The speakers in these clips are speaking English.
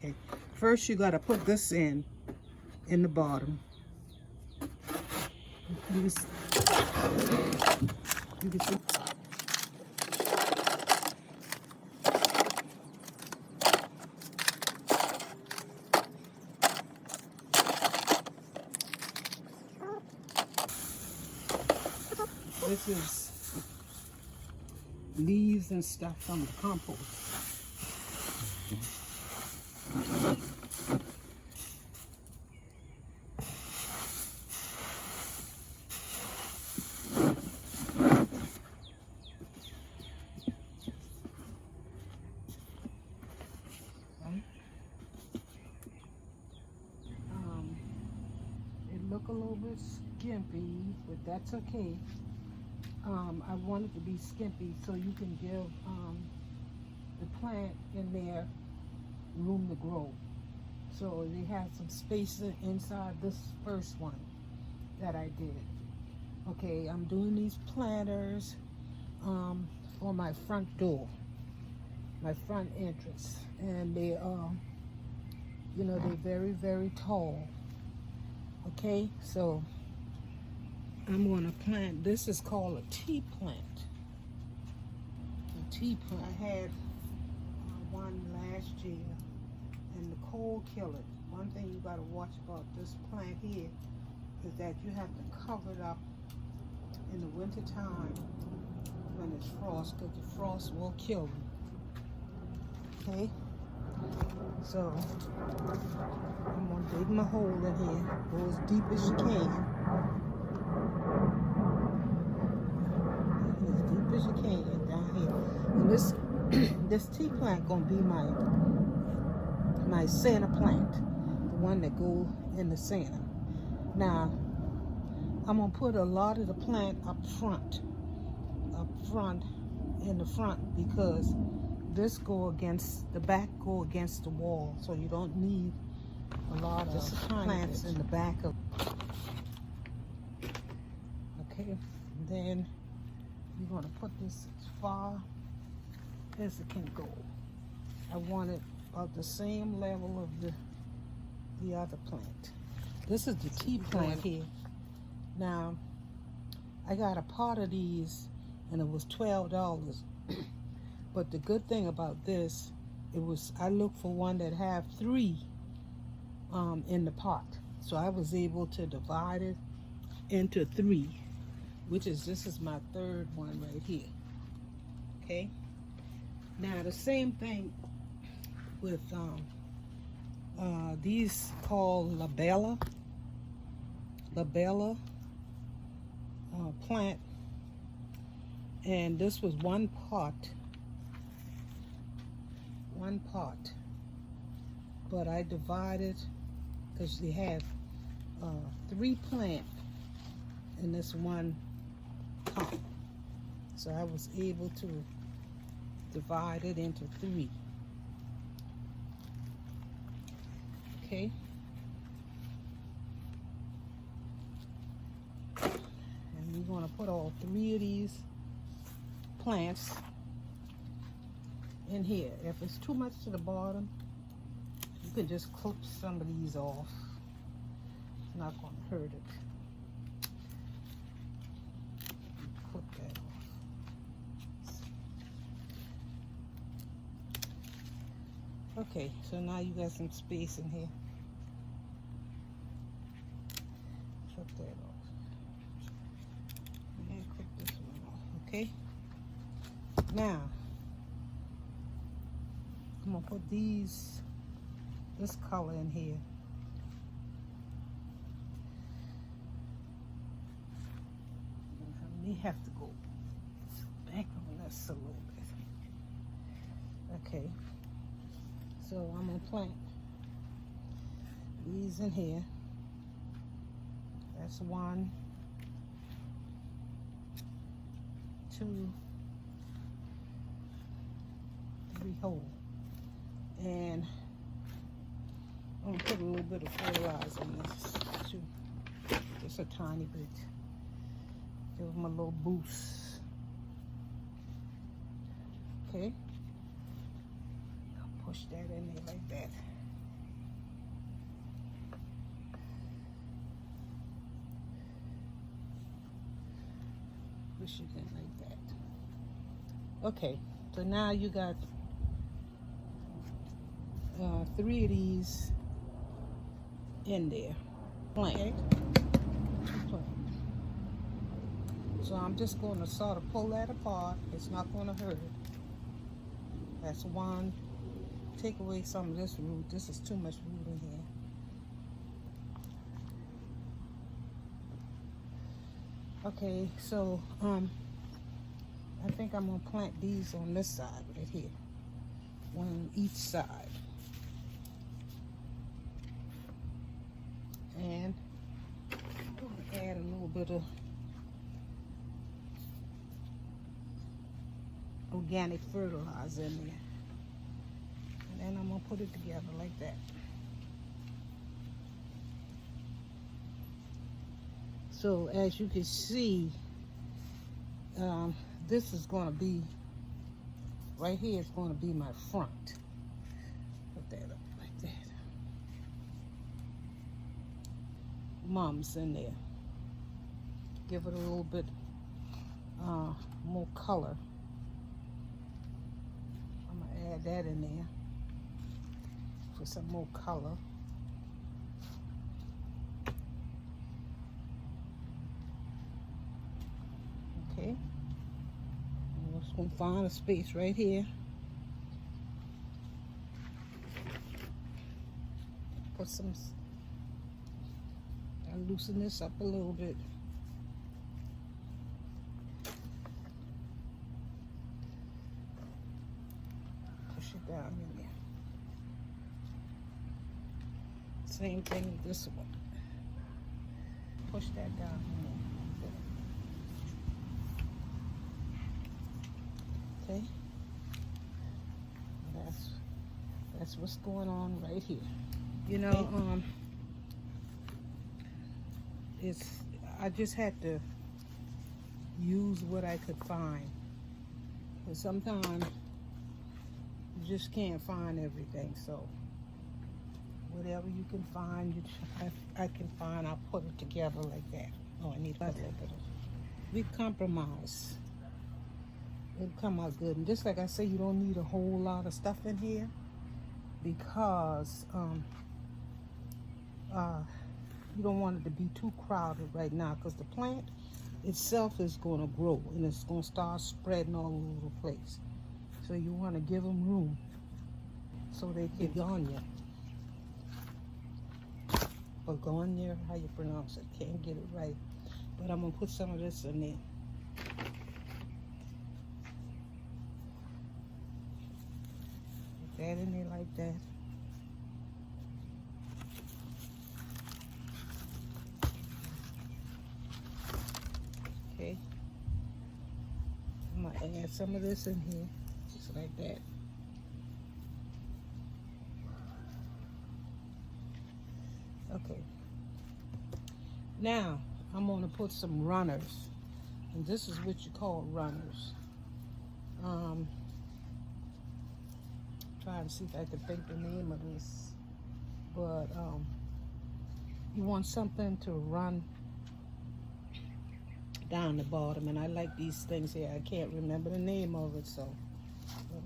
Okay. First, you got to put this in the bottom. You can see. This is leaves and stuff from the compost. It look a little bit skimpy, but that's okay. I want it to be skimpy so you can give the plant in there room to grow. So they have some space inside this first one that I did. Okay, I'm doing these planters for my front door, my front entrance, and they are, you know, they're very, very tall. Okay, so I'm going to plant, this is called a tea plant. A tea plant. I had one last year, and the cold killed it. One thing you got to watch about this plant here is that you have to cover it up in the winter time when it's frost, because the frost will kill them. Okay, so I'm going to dig my hole in here, go as deep as you can. As deep as you can down here. And this this tea plant gonna be my Santa plant, the one that go in the Santa. Now I'm gonna put a lot of the plant up front in the front, because this go against the back, go against the wall, so you don't need a lot of plants in the back of. Okay, then you're going to put this as far as it can go. I want it about the same level of the other plant. This is the tea plant here. Now, I got a pot of these and it was $12. But the good thing about this, I looked for one that have 3 in the pot. So I was able to divide it into 3. This is my 3rd one right here. Okay. Now the same thing with these called labella plant, and this was one pot, but I divided because they have 3 plants in this one pot. So I was able to divide it into 3. Okay. And we're going to put all 3 of these plants in here. If it's too much to the bottom, you can just clip some of these off. It's not going to hurt it. Clip that off. Okay, so now you got some space in here. Clip that off. And clip this one off, okay? Now, I'm gonna put this color in here. I may have to go back on this a little bit. Okay, so I'm gonna plant these in here. That's 1, 2, 3 holes. And I'm gonna put a little bit of fertilizer in this too. Just a tiny bit. Give them a little boost. Okay. I'll push that in there like that. push it in like that. Okay, so now you got 3 of these in there. Okay. So I'm just going to sort of pull that apart. It's not going to hurt. That's one. Take away some of this root. This is too much root in here. Okay, so I think I'm gonna plant these on this side right here, one on each side, and I'm gonna add a little bit of organic fertilizer in there, and then I'm gonna put it together like that. So as you can see, this is going to be, right here is going to be my front. Put that up like that. Mums in there. Give it a little bit more color. I'm going to add that in there for some more color. Okay, I'm just going to find a space right here. Put some, I'll loosen this up a little bit. Push it down in there. Same thing with this one. Push that down in there. Okay, that's what's going on right here. You know, I just had to use what I could find. But sometimes you just can't find everything. So whatever you can find, I can find. I'll put it together like that. Oh, I need a little bit of. We compromise. It'll come out good. And just like I say, you don't need a whole lot of stuff in here because you don't want it to be too crowded right now, because the plant itself is going to grow and it's going to start spreading all over the place. So you want to give them room so they can begonia. Begonia, how you pronounce it? Can't get it right. But I'm going to put some of this in there. That in there like that. Okay. I'm gonna add some of this in here, just like that. Okay. Now I'm gonna put some runners, and this is what you call runners. Trying to see if I can think the name of this, but you want something to run down the bottom, and I like these things here. I can't remember the name of it, so but,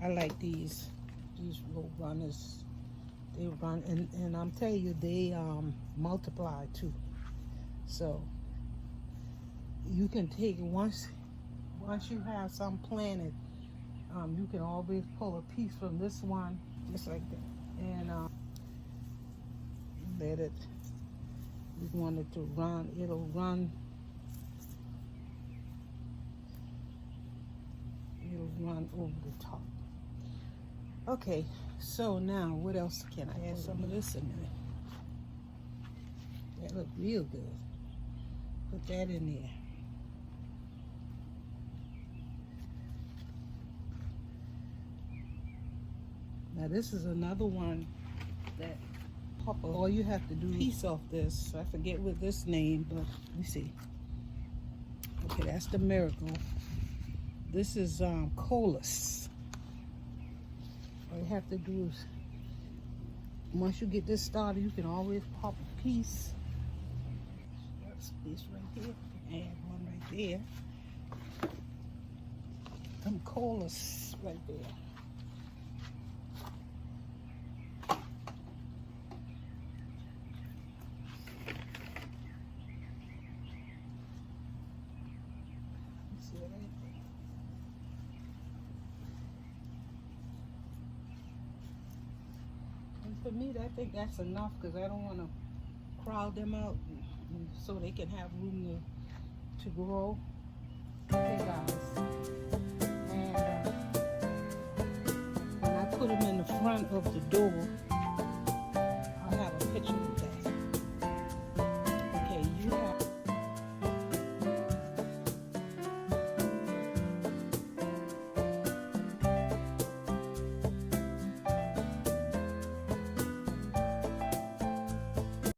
I like these little runners. They run, and I'm telling you, they multiply too. So you can take once you have some planted. You can always pull a piece from this one, just like that, and let it, you want it to run, it'll run over the top. Okay, so now what else can I add? Some of this in there. That look real good. Put that in there. Now this is another one that all you have to do is piece off this. I forget what this name, but let me see. Okay, that's the Miracle. This is Colis. All you have to do is, once you get this started, you can always pop a piece. That's a piece right here. Add one there. Them colas right there. See it right there. And for me, I think that's enough because I don't want to crowd them out so they can have room to grow. Okay, guys. And when I put them in the front of the door,